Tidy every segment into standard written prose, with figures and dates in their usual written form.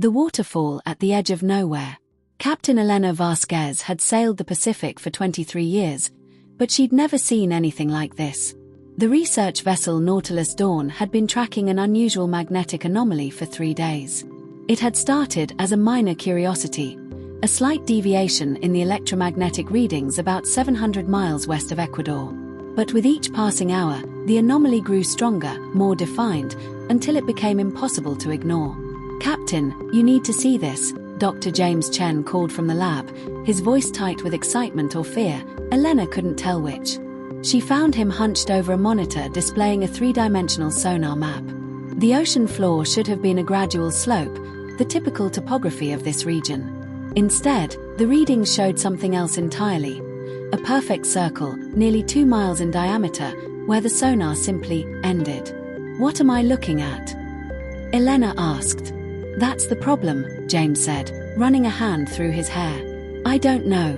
The waterfall at the edge of nowhere. Captain Elena Vasquez had sailed the Pacific for 23 years, but she'd never seen anything like this. The research vessel Nautilus Dawn had been tracking an unusual magnetic anomaly for 3 days. It had started as a minor curiosity, a slight deviation in the electromagnetic readings about 700 miles west of Ecuador. But with each passing hour, the anomaly grew stronger, more defined, until it became impossible to ignore. "Captain, you need to see this," Dr. James Chen called from the lab, his voice tight with excitement or fear. Elena couldn't tell which. She found him hunched over a monitor displaying a 3-dimensional sonar map. The ocean floor should have been a gradual slope, the typical topography of this region. Instead, the readings showed something else entirely. A perfect circle, nearly 2 miles in diameter, where the sonar simply ended. "What am I looking at?" Elena asked. "That's the problem," James said, running a hand through his hair. "I don't know.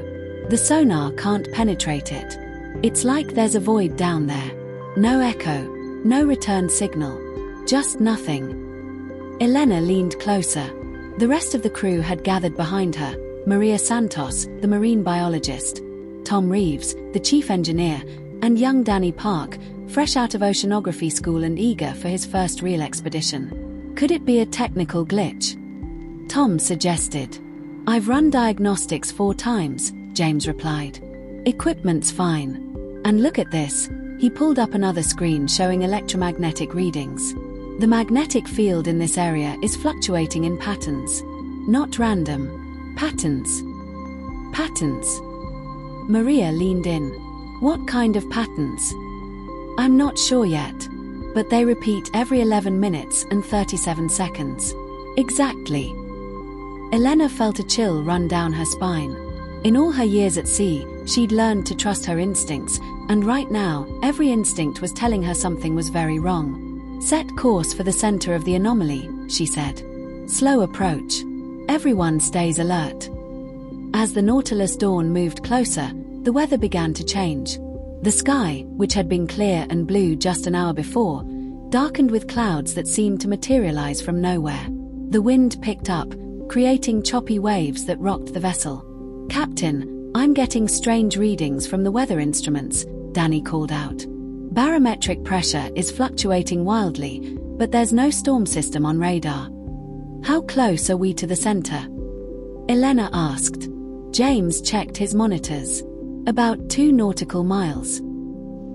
The sonar can't penetrate it. It's like there's a void down there. No echo, no return signal. Just nothing." Elena leaned closer. The rest of the crew had gathered behind her: Maria Santos, the marine biologist; Tom Reeves, the chief engineer; and young Danny Park, fresh out of oceanography school and eager for his first real expedition. Could it be a technical glitch? Tom suggested. "I've run diagnostics 4 times, James replied. "Equipment's fine. And look at this." He pulled up another screen showing electromagnetic readings. "The magnetic field in this area is fluctuating in patterns. Not random. Patterns. Patterns." Maria leaned in. "What kind of patterns?" "I'm not sure yet. But they repeat every 11 minutes and 37 seconds. Exactly." Elena felt a chill run down her spine. In all her years at sea, she'd learned to trust her instincts, and right now, every instinct was telling her something was very wrong. "Set course for the center of the anomaly," she said. "Slow approach. Everyone stays alert." As the Nautilus Dawn moved closer, the weather began to change. The sky, which had been clear and blue just an hour before, darkened with clouds that seemed to materialize from nowhere. The wind picked up, creating choppy waves that rocked the vessel. "Captain, I'm getting strange readings from the weather instruments," Danny called out. "Barometric pressure is fluctuating wildly, but there's no storm system on radar." "How close are we to the center?" Elena asked. James checked his monitors. "About 2 nautical miles."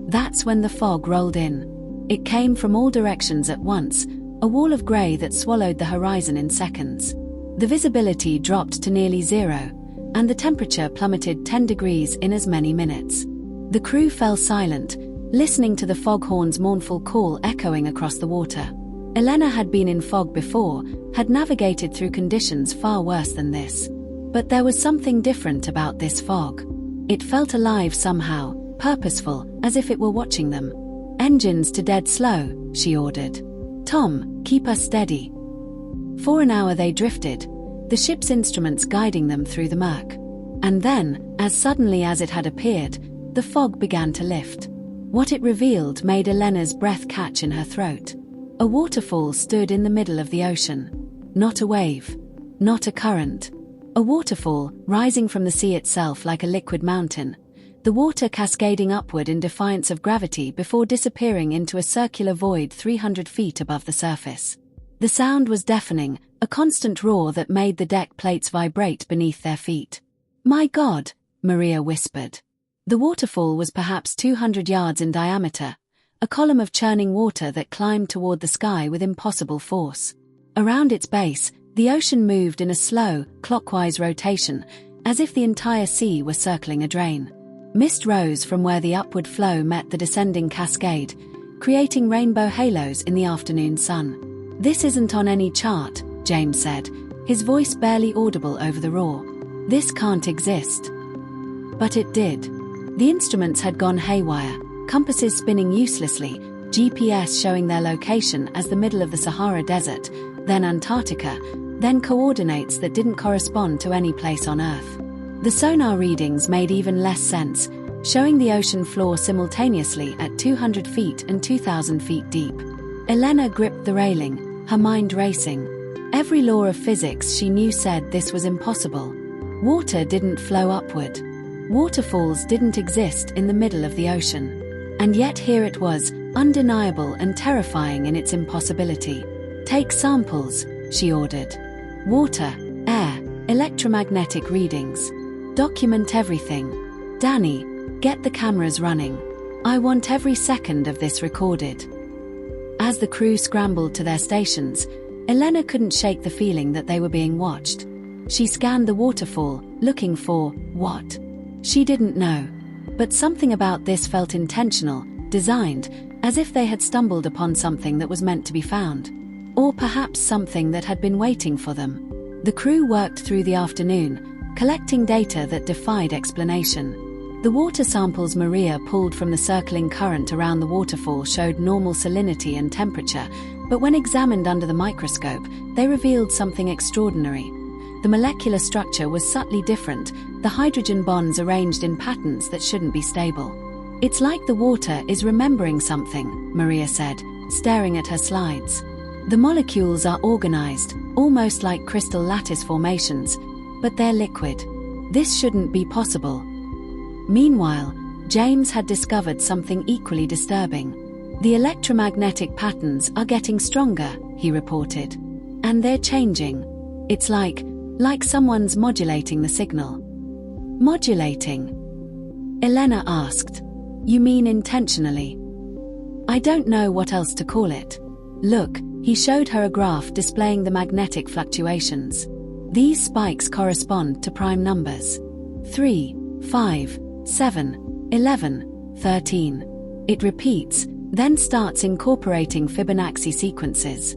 That's when the fog rolled in. It came from all directions at once, a wall of grey that swallowed the horizon in seconds. The visibility dropped to nearly 0, and the temperature plummeted 10 degrees in as many minutes. The crew fell silent, listening to the foghorn's mournful call echoing across the water. Elena had been in fog before, had navigated through conditions far worse than this. But there was something different about this fog. It felt alive somehow, purposeful, as if it were watching them. "Engines to dead slow," she ordered. "Tom, keep us steady." For an hour they drifted, the ship's instruments guiding them through the murk. And then, as suddenly as it had appeared, the fog began to lift. What it revealed made Elena's breath catch in her throat. A waterfall stood in the middle of the ocean. Not a wave. Not a current. A waterfall, rising from the sea itself like a liquid mountain, the water cascading upward in defiance of gravity before disappearing into a circular void 300 feet above the surface. The sound was deafening, a constant roar that made the deck plates vibrate beneath their feet. "My God," Maria whispered. The waterfall was perhaps 200 yards in diameter, a column of churning water that climbed toward the sky with impossible force. Around its base, the ocean moved in a slow, clockwise rotation, as if the entire sea were circling a drain. Mist rose from where the upward flow met the descending cascade, creating rainbow halos in the afternoon sun. "This isn't on any chart," James said, his voice barely audible over the roar. "This can't exist." But it did. The instruments had gone haywire, compasses spinning uselessly, GPS showing their location as the middle of the Sahara Desert, then Antarctica, then coordinates that didn't correspond to any place on Earth. The sonar readings made even less sense, showing the ocean floor simultaneously at 200 feet and 2,000 feet deep. Elena gripped the railing, her mind racing. Every law of physics she knew said this was impossible. Water didn't flow upward. Waterfalls didn't exist in the middle of the ocean. And yet here it was, undeniable and terrifying in its impossibility. "Take samples," she ordered. "Water, air, electromagnetic readings. Document everything. Danny, get the cameras running. I want every second of this recorded." As the crew scrambled to their stations, Elena couldn't shake the feeling that they were being watched. She scanned the waterfall, looking for what? She didn't know. But something about this felt intentional, designed, as if they had stumbled upon something that was meant to be found. Or perhaps something that had been waiting for them. The crew worked through the afternoon, collecting data that defied explanation. The water samples Maria pulled from the circling current around the waterfall showed normal salinity and temperature, but when examined under the microscope, they revealed something extraordinary. The molecular structure was subtly different, the hydrogen bonds arranged in patterns that shouldn't be stable. "It's like the water is remembering something," Maria said, staring at her slides. "The molecules are organized, almost like crystal lattice formations, but they're liquid. This shouldn't be possible." Meanwhile, James had discovered something equally disturbing. "The electromagnetic patterns are getting stronger," he reported. "And they're changing. It's like someone's modulating the signal." "Modulating?" Elena asked. "You mean intentionally?" "I don't know what else to call it. Look," he showed her a graph displaying the magnetic fluctuations. "These spikes correspond to prime numbers. 3, 5, 7, 11, 13. It repeats, then starts incorporating Fibonacci sequences."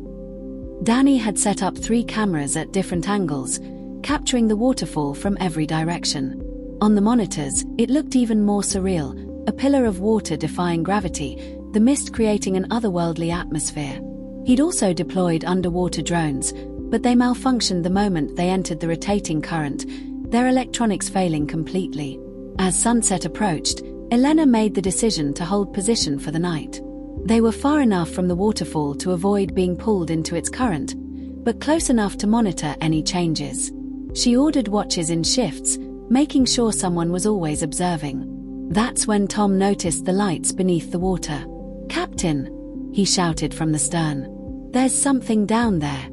Danny had set up 3 cameras at different angles, capturing the waterfall from every direction. On the monitors, it looked even more surreal, a pillar of water defying gravity, the mist creating an otherworldly atmosphere. He'd also deployed underwater drones, but they malfunctioned the moment they entered the rotating current, their electronics failing completely. As sunset approached, Elena made the decision to hold position for the night. They were far enough from the waterfall to avoid being pulled into its current, but close enough to monitor any changes. She ordered watches in shifts, making sure someone was always observing. That's when Tom noticed the lights beneath the water. "Captain!" he shouted from the stern. "There's something down there."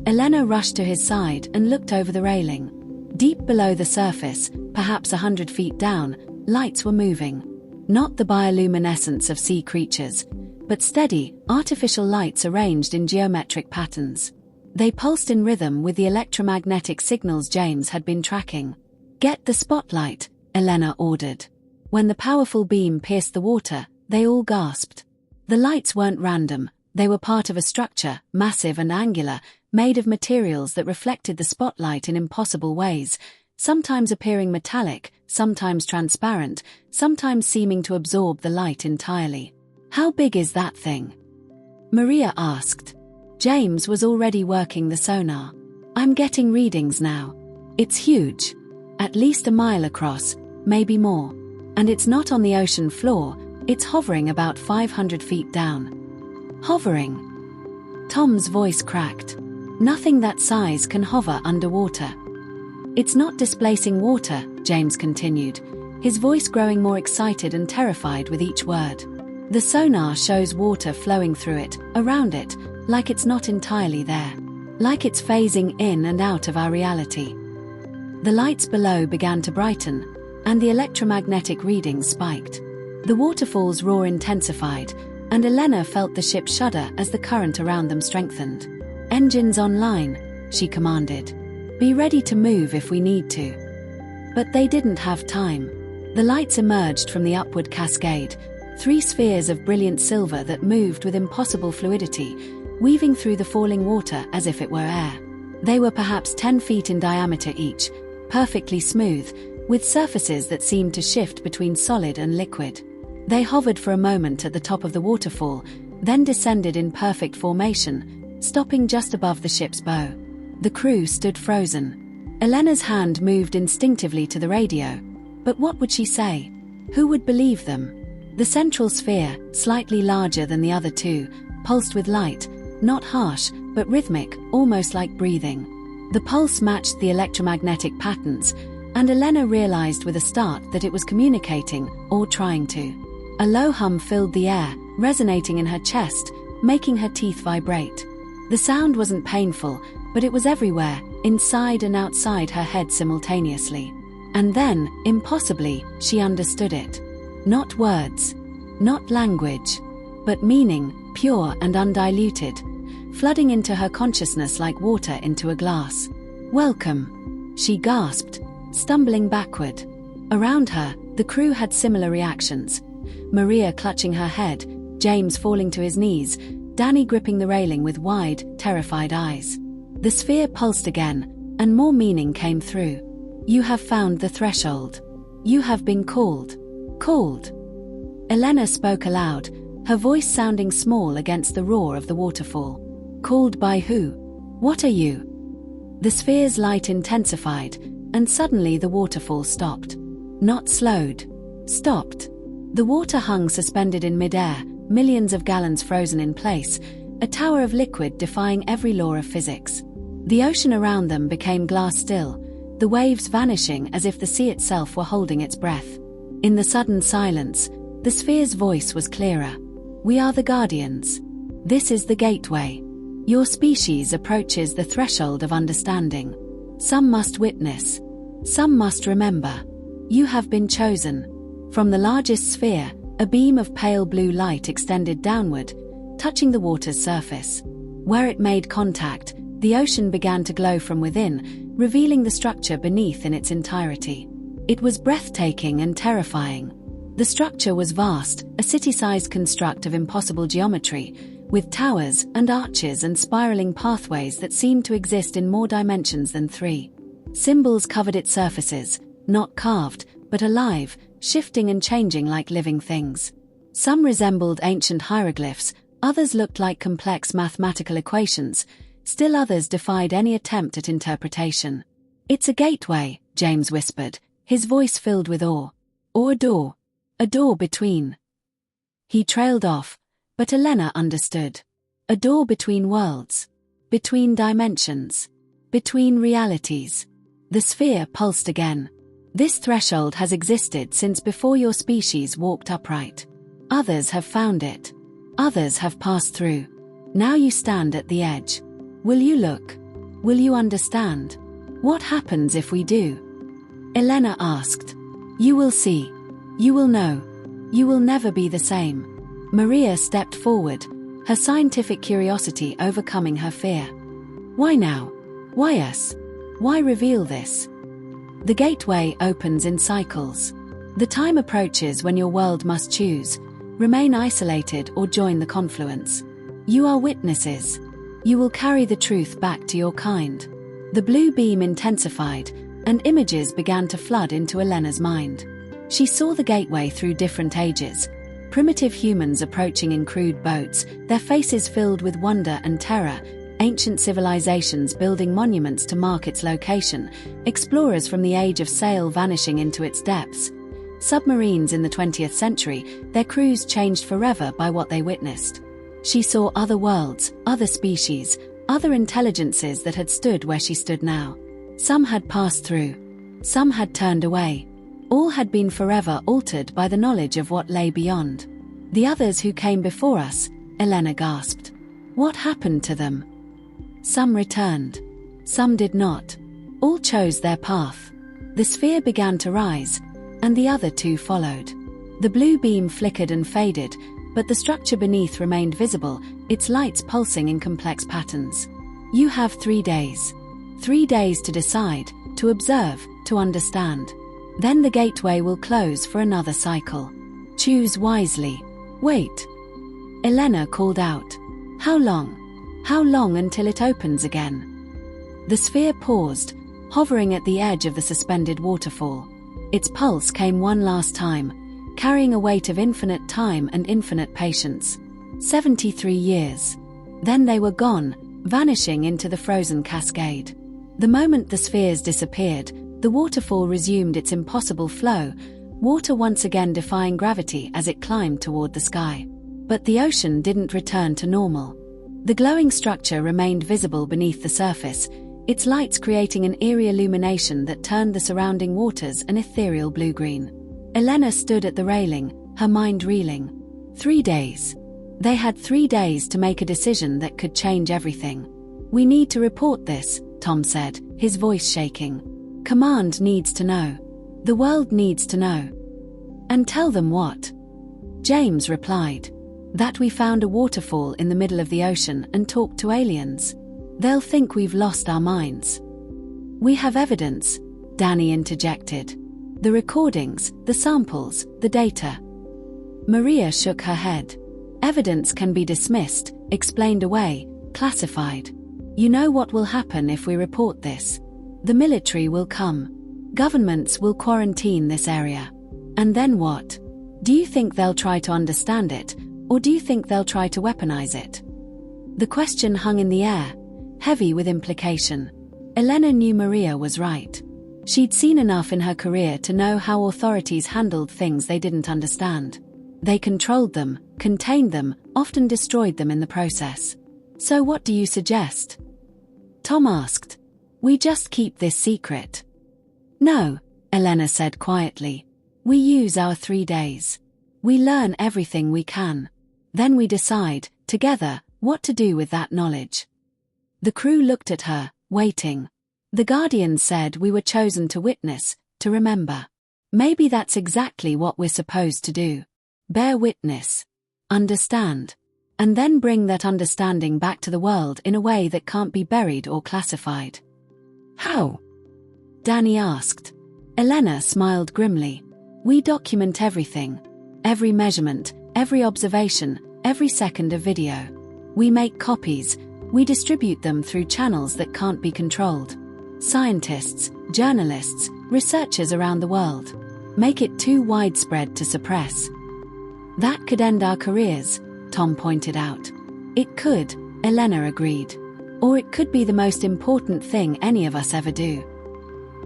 Elena rushed to his side and looked over the railing. Deep below the surface, perhaps 100 feet down, lights were moving. Not the bioluminescence of sea creatures, but steady, artificial lights arranged in geometric patterns. They pulsed in rhythm with the electromagnetic signals James had been tracking. "Get the spotlight," Elena ordered. When the powerful beam pierced the water, they all gasped. The lights weren't random, they were part of a structure, massive and angular, made of materials that reflected the spotlight in impossible ways, sometimes appearing metallic, sometimes transparent, sometimes seeming to absorb the light entirely. "How big is that thing?" Maria asked. James was already working the sonar. "I'm getting readings now. It's huge. At least a mile across, maybe more. And it's not on the ocean floor, it's hovering about 500 feet down." "Hovering?" Tom's voice cracked. "Nothing that size can hover underwater." "It's not displacing water," James continued, his voice growing more excited and terrified with each word. "The sonar shows water flowing through it, around it, like it's not entirely there. Like it's phasing in and out of our reality." The lights below began to brighten, and the electromagnetic readings spiked. The waterfall's roar intensified, and Elena felt the ship shudder as the current around them strengthened. "Engines online," she commanded. "Be ready to move if we need to." But they didn't have time. The lights emerged from the upward cascade, 3 spheres of brilliant silver that moved with impossible fluidity, weaving through the falling water as if it were air. They were perhaps 10 feet in diameter each, perfectly smooth, with surfaces that seemed to shift between solid and liquid. They hovered for a moment at the top of the waterfall, then descended in perfect formation, stopping just above the ship's bow. The crew stood frozen. Elena's hand moved instinctively to the radio, but what would she say? Who would believe them? The central sphere, slightly larger than the other 2, pulsed with light, not harsh, but rhythmic, almost like breathing. The pulse matched the electromagnetic patterns, and Elena realized with a start that it was communicating, or trying to. A low hum filled the air, resonating in her chest, making her teeth vibrate. The sound wasn't painful, but it was everywhere, inside and outside her head simultaneously. And then, impossibly, she understood it. Not words, not language, but meaning, pure and undiluted, flooding into her consciousness like water into a glass. "Welcome," she gasped, stumbling backward. Around her, the crew had similar reactions. Maria clutching her head, James falling to his knees, Danny gripping the railing with wide, terrified eyes. The sphere pulsed again, and more meaning came through. "You have found the threshold. You have been called." Called. Elena spoke aloud, her voice sounding small against the roar of the waterfall. "Called by who? What are you?" The sphere's light intensified, and suddenly the waterfall stopped. Not slowed. Stopped. The water hung suspended in midair, millions of gallons frozen in place, a tower of liquid defying every law of physics. The ocean around them became glass still, the waves vanishing as if the sea itself were holding its breath. In the sudden silence, the sphere's voice was clearer. "We are the guardians. This is the gateway. Your species approaches the threshold of understanding. Some must witness. Some must remember. You have been chosen." From the largest sphere, a beam of pale blue light extended downward, touching the water's surface. Where it made contact, the ocean began to glow from within, revealing the structure beneath in its entirety. It was breathtaking and terrifying. The structure was vast, a city-sized construct of impossible geometry, with towers and arches and spiraling pathways that seemed to exist in more dimensions than three. Symbols covered its surfaces, not carved, but alive, shifting and changing like living things. Some resembled ancient hieroglyphs, others looked like complex mathematical equations, still others defied any attempt at interpretation. "It's a gateway," James whispered, his voice filled with awe. "Or a door. A door between." He trailed off, but Elena understood. A door between worlds. Between dimensions. Between realities. The sphere pulsed again. "This threshold has existed since before your species walked upright. Others have found it. Others have passed through. Now you stand at the edge. Will you look? Will you understand? What happens if we do?" Elena asked. "You will see. You will know. You will never be the same." Maria stepped forward, her scientific curiosity overcoming her fear. "Why now? Why us? Why reveal this?" The gateway opens in cycles. The time approaches when your world must choose, remain isolated or join the confluence. You are witnesses. You will carry the truth back to your kind. The blue beam intensified, and images began to flood into Elena's mind. She saw the gateway through different ages. Primitive humans approaching in crude boats, their faces filled with wonder and terror, ancient civilizations building monuments to mark its location, explorers from the age of sail vanishing into its depths. Submarines in the 20th century, their crews changed forever by what they witnessed. She saw other worlds, other species, other intelligences that had stood where she stood now. Some had passed through. Some had turned away. All had been forever altered by the knowledge of what lay beyond. "The others who came before us," Elena gasped. "What happened to them?" "Some returned. Some did not. All chose their path." The sphere began to rise, and the other two followed. The blue beam flickered and faded, but the structure beneath remained visible, its lights pulsing in complex patterns. "You have 3 days. 3 days to decide, to observe, to understand. Then the gateway will close for another cycle. Choose wisely. Wait." Elena called out. "How long? How long until it opens again?" The sphere paused, hovering at the edge of the suspended waterfall. Its pulse came one last time, carrying a weight of infinite time and infinite patience. 73 years. Then they were gone, vanishing into the frozen cascade. The moment the spheres disappeared, the waterfall resumed its impossible flow, water once again defying gravity as it climbed toward the sky. But the ocean didn't return to normal. The glowing structure remained visible beneath the surface, its lights creating an eerie illumination that turned the surrounding waters an ethereal blue-green. Elena stood at the railing, her mind reeling. 3 days. They had 3 days to make a decision that could change everything. "We need to report this," Tom said, his voice shaking. "Command needs to know. The world needs to know." "And tell them what?" James replied. "That we found a waterfall in the middle of the ocean and talked to aliens. They'll think we've lost our minds." "We have evidence," Danny interjected. "The recordings, the samples, the data." Maria shook her head. "Evidence can be dismissed, explained away, classified. You know what will happen if we report this? The military will come. Governments will quarantine this area. And then what? Do you think they'll try to understand it, or do you think they'll try to weaponize it?" The question hung in the air, heavy with implication. Elena knew Maria was right. She'd seen enough in her career to know how authorities handled things they didn't understand. They controlled them, contained them, often destroyed them in the process. "So what do you suggest?" Tom asked. "We just keep this secret." "No," Elena said quietly. "We use our 3 days. We learn everything we can. Then we decide, together, what to do with that knowledge." The crew looked at her, waiting. The Guardian said we were chosen to witness, to remember. Maybe that's exactly what we're supposed to do. Bear witness. Understand. And then bring that understanding back to the world in a way that can't be buried or classified. "How?" Danny asked. Elena smiled grimly. "We document everything. Every measurement, every observation, every second of video. We make copies. We distribute them through channels that can't be controlled. Scientists, journalists, researchers around the world. Make it too widespread to suppress." "That could end our careers," Tom pointed out. "It could," Elena agreed. "Or it could be the most important thing any of us ever do."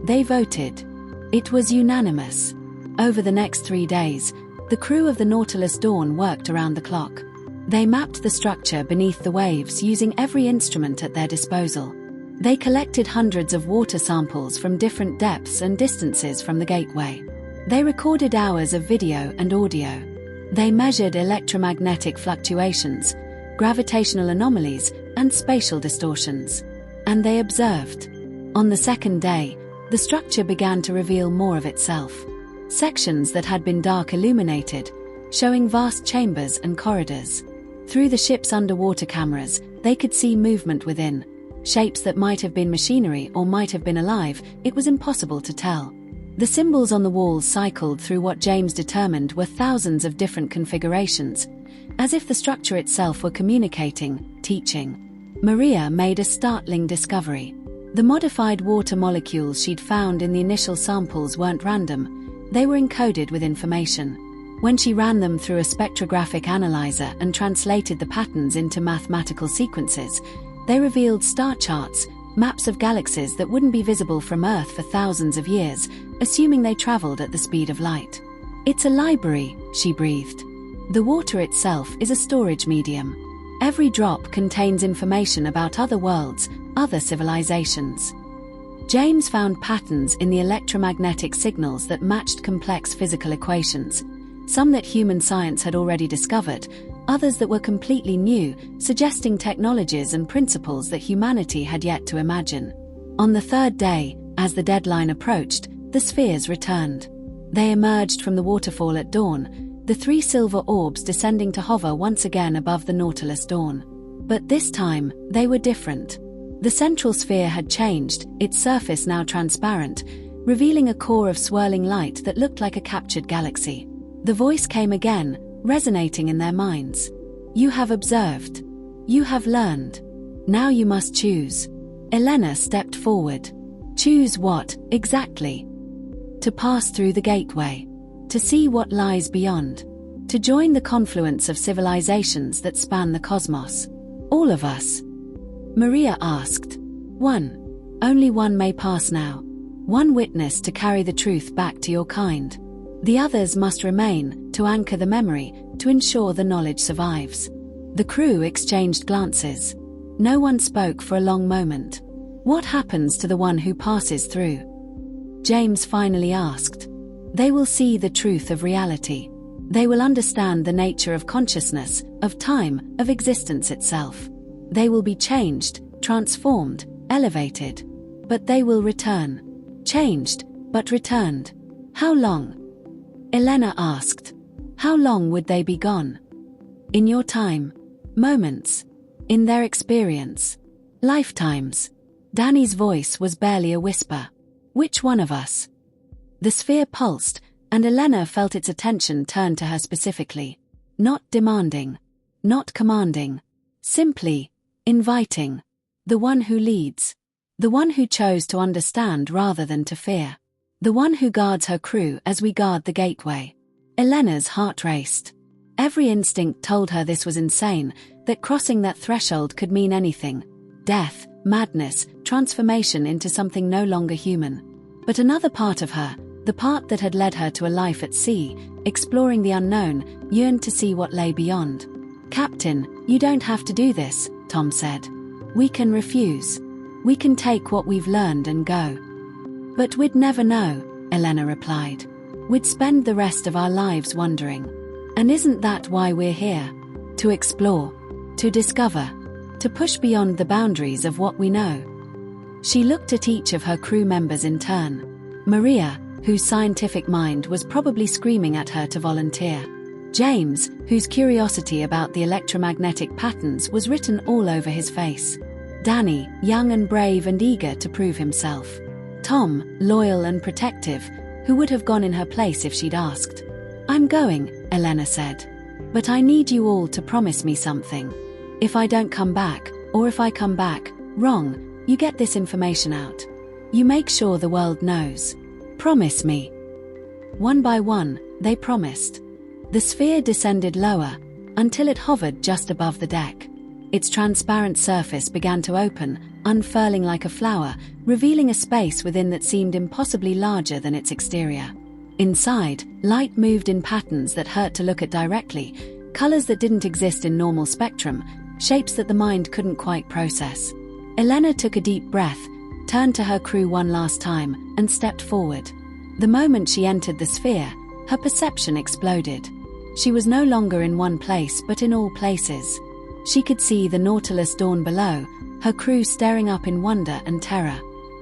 They voted. It was unanimous. Over the next 3 days, the crew of the Nautilus Dawn worked around the clock. They mapped the structure beneath the waves using every instrument at their disposal. They collected hundreds of water samples from different depths and distances from the gateway. They recorded hours of video and audio. They measured electromagnetic fluctuations, gravitational anomalies, and spatial distortions. And they observed. On the second day, the structure began to reveal more of itself. Sections that had been dark illuminated, showing vast chambers and corridors. Through the ship's underwater cameras, they could see movement within. Shapes that might have been machinery or might have been alive, it was impossible to tell. The symbols on the walls cycled through what James determined were thousands of different configurations, as if the structure itself were communicating, teaching. Maria made a startling discovery. The modified water molecules she'd found in the initial samples weren't random, they were encoded with information. When she ran them through a spectrographic analyzer and translated the patterns into mathematical sequences, they revealed star charts, maps of galaxies that wouldn't be visible from Earth for thousands of years, assuming they traveled at the speed of light. "It's a library," she breathed. "The water itself is a storage medium. Every drop contains information about other worlds, other civilizations." James found patterns in the electromagnetic signals that matched complex physical equations, some that human science had already discovered, others that were completely new, suggesting technologies and principles that humanity had yet to imagine. On the third day, as the deadline approached, the spheres returned. They emerged from the waterfall at dawn, the 3 silver orbs descending to hover once again above the Nautilus Dawn. But this time, they were different. The central sphere had changed, its surface now transparent, revealing a core of swirling light that looked like a captured galaxy. The voice came again, resonating in their minds. "You have observed. You have learned. Now you must choose." Elena stepped forward. "Choose what, exactly?" "To pass through the gateway. To see what lies beyond. To join the confluence of civilizations that span the cosmos. All of us." Maria asked. "One. Only one may pass now. One witness to carry the truth back to your kind. The others must remain, to anchor the memory, to ensure the knowledge survives." The crew exchanged glances. No one spoke for a long moment. What happens to the one who passes through? James finally asked. They will see the truth of reality. They will understand the nature of consciousness, of time, of existence itself. They will be changed, transformed, elevated. But they will return. Changed, but returned. How long? Elena asked. How long would they be gone? In your time. Moments. In their experience. Lifetimes. Danny's voice was barely a whisper. Which one of us? The sphere pulsed, and Elena felt its attention turn to her specifically. Not demanding. Not commanding. Simply inviting. The one who leads. The one who chose to understand rather than to fear. The one who guards her crew as we guard the gateway. Elena's heart raced. Every instinct told her this was insane, that crossing that threshold could mean anything. Death, madness, transformation into something no longer human. But another part of her, the part that had led her to a life at sea, exploring the unknown, yearned to see what lay beyond. Captain, you don't have to do this, Tom said. We can refuse. We can take what we've learned and go. But we'd never know, Elena replied. We'd spend the rest of our lives wondering. And isn't that why we're here? To explore, to discover, to push beyond the boundaries of what we know. She looked at each of her crew members in turn. Maria, whose scientific mind was probably screaming at her to volunteer. James, whose curiosity about the electromagnetic patterns was written all over his face. Danny, young and brave and eager to prove himself. Tom, loyal and protective, who would have gone in her place if she'd asked. I'm going, Elena said. But I need you all to promise me something. If I don't come back, or if I come back wrong, you get this information out. You make sure the world knows. Promise me. One by one, they promised. The sphere descended lower, until it hovered just above the deck. Its transparent surface began to open, unfurling like a flower, revealing a space within that seemed impossibly larger than its exterior. Inside, light moved in patterns that hurt to look at directly, colors that didn't exist in normal spectrum, shapes that the mind couldn't quite process. Elena took a deep breath, turned to her crew one last time, and stepped forward. The moment she entered the sphere, her perception exploded. She was no longer in one place but in all places. She could see the Nautilus Dawn below, her crew staring up in wonder and terror.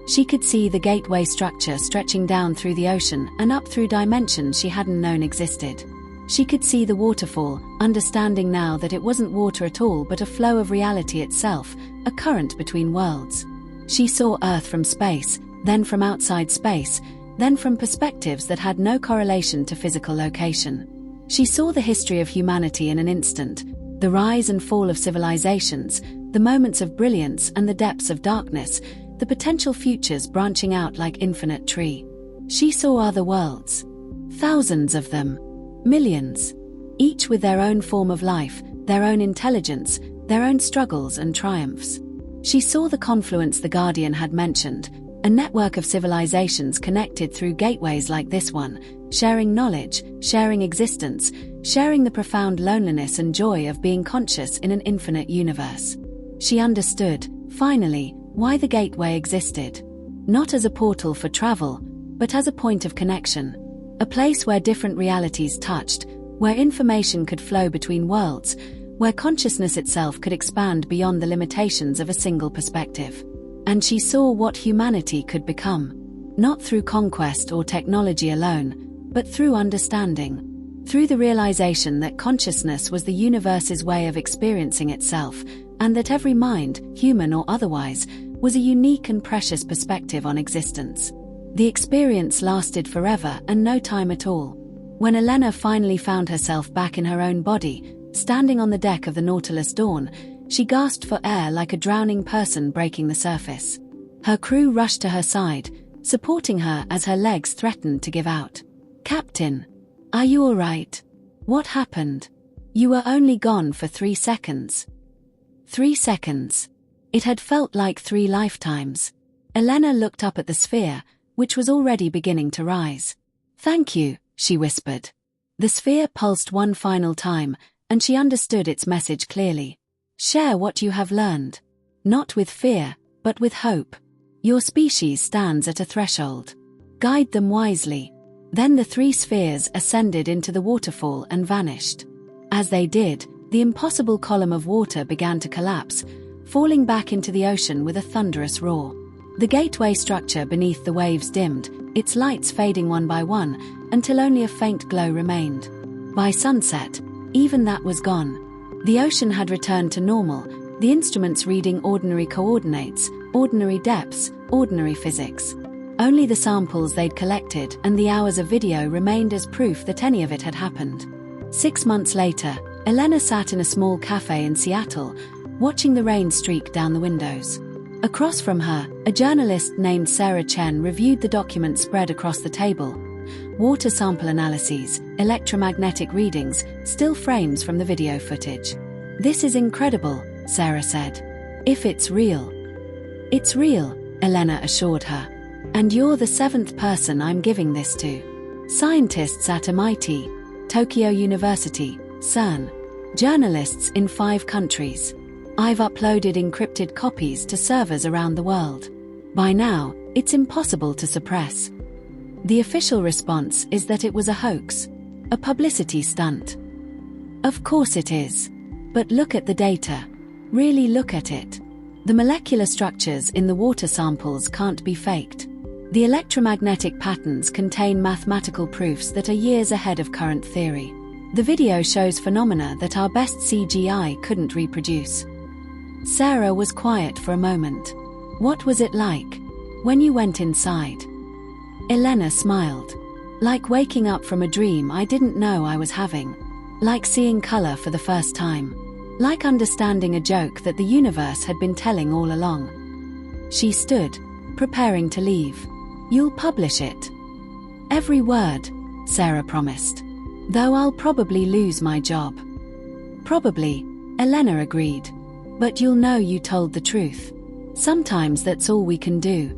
She could see the gateway structure stretching down through the ocean and up through dimensions she hadn't known existed. She could see the waterfall, understanding now that it wasn't water at all but a flow of reality itself, a current between worlds. She saw Earth from space, then from outside space, then from perspectives that had no correlation to physical location. She saw the history of humanity in an instant, the rise and fall of civilizations, the moments of brilliance and the depths of darkness, the potential futures branching out like infinite tree. She saw other worlds. Thousands of them. Millions. Each with their own form of life, their own intelligence, their own struggles and triumphs. She saw the confluence the Guardian had mentioned, a network of civilizations connected through gateways like this one, sharing knowledge, sharing existence, sharing the profound loneliness and joy of being conscious in an infinite universe. She understood, finally, why the gateway existed. Not as a portal for travel, but as a point of connection. A place where different realities touched, where information could flow between worlds, where consciousness itself could expand beyond the limitations of a single perspective. And she saw what humanity could become. Not through conquest or technology alone, but through understanding. Through the realization that consciousness was the universe's way of experiencing itself, and that every mind, human or otherwise, was a unique and precious perspective on existence. The experience lasted forever and no time at all. When Elena finally found herself back in her own body, standing on the deck of the Nautilus Dawn, she gasped for air like a drowning person breaking the surface. Her crew rushed to her side, supporting her as her legs threatened to give out. "Captain, are you all right? What happened? You were only gone for 3 seconds." 3 seconds. It had felt like 3 lifetimes. Elena looked up at the sphere, which was already beginning to rise. "Thank you," she whispered. The sphere pulsed one final time, and she understood its message clearly. Share what you have learned. Not with fear, but with hope. Your species stands at a threshold. Guide them wisely. Then the 3 spheres ascended into the waterfall and vanished. As they did, the impossible column of water began to collapse, falling back into the ocean with a thunderous roar. The gateway structure beneath the waves dimmed, its lights fading one by one, until only a faint glow remained. By sunset, even that was gone. The ocean had returned to normal, the instruments reading ordinary coordinates, ordinary depths, ordinary physics. Only the samples they'd collected and the hours of video remained as proof that any of it had happened. 6 months later, Elena sat in a small cafe in Seattle, watching the rain streak down the windows. Across from her, a journalist named Sarah Chen reviewed the documents spread across the table. Water sample analyses, electromagnetic readings, still frames from the video footage. "This is incredible," Sarah said. "If it's real." "It's real," Elena assured her. "And you're the 7th person I'm giving this to. Scientists at MIT, Tokyo University, CERN, journalists in 5 countries. I've uploaded encrypted copies to servers around the world. By now, it's impossible to suppress." The official response is that it was a hoax, a publicity stunt. Of course it is. But look at the data. Really look at it. The molecular structures in the water samples can't be faked. The electromagnetic patterns contain mathematical proofs that are years ahead of current theory. The video shows phenomena that our best CGI couldn't reproduce. Sarah was quiet for a moment. "What was it like when you went inside?" Elena smiled. "Like waking up from a dream I didn't know I was having. Like seeing color for the first time. Like understanding a joke that the universe had been telling all along." She stood, preparing to leave. "You'll publish it?" "Every word," Sarah promised. "Though I'll probably lose my job." "Probably," Elena agreed. "But you'll know you told the truth. Sometimes that's all we can do."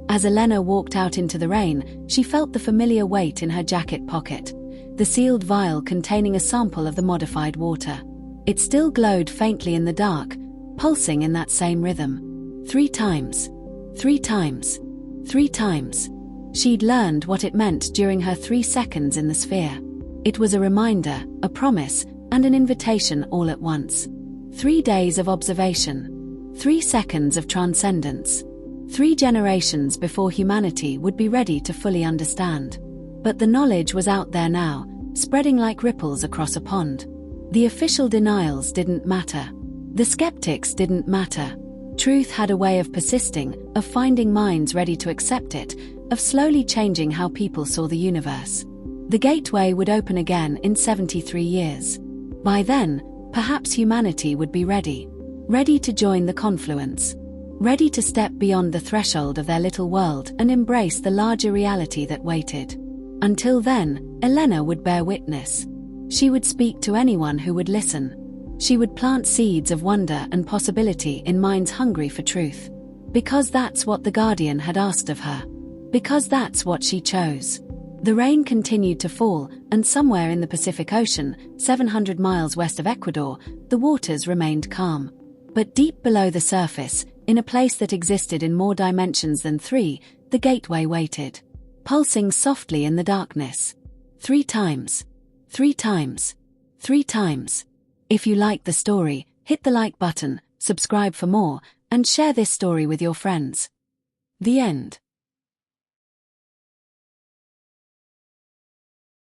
As Elena walked out into the rain, she felt the familiar weight in her jacket pocket, the sealed vial containing a sample of the modified water. It still glowed faintly in the dark, pulsing in that same rhythm. 3 times. 3 times. 3 times. She'd learned what it meant during her 3 seconds in the sphere. It was a reminder, a promise, and an invitation all at once. 3 days of observation. 3 seconds of transcendence. 3 generations before humanity would be ready to fully understand. But the knowledge was out there now, spreading like ripples across a pond. The official denials didn't matter. The skeptics didn't matter. Truth had a way of persisting, of finding minds ready to accept it, of slowly changing how people saw the universe. The gateway would open again in 73 years. By then, perhaps humanity would be ready. Ready to join the confluence. Ready to step beyond the threshold of their little world and embrace the larger reality that waited. Until then, Elena would bear witness. She would speak to anyone who would listen. She would plant seeds of wonder and possibility in minds hungry for truth. Because that's what the Guardian had asked of her. Because that's what she chose. The rain continued to fall, and somewhere in the Pacific Ocean, 700 miles west of Ecuador, the waters remained calm. But deep below the surface, in a place that existed in more dimensions than 3, the gateway waited. Pulsing softly in the darkness. 3 times. 3 times. 3 times. If you like the story, hit the like button, subscribe for more, and share this story with your friends. The end.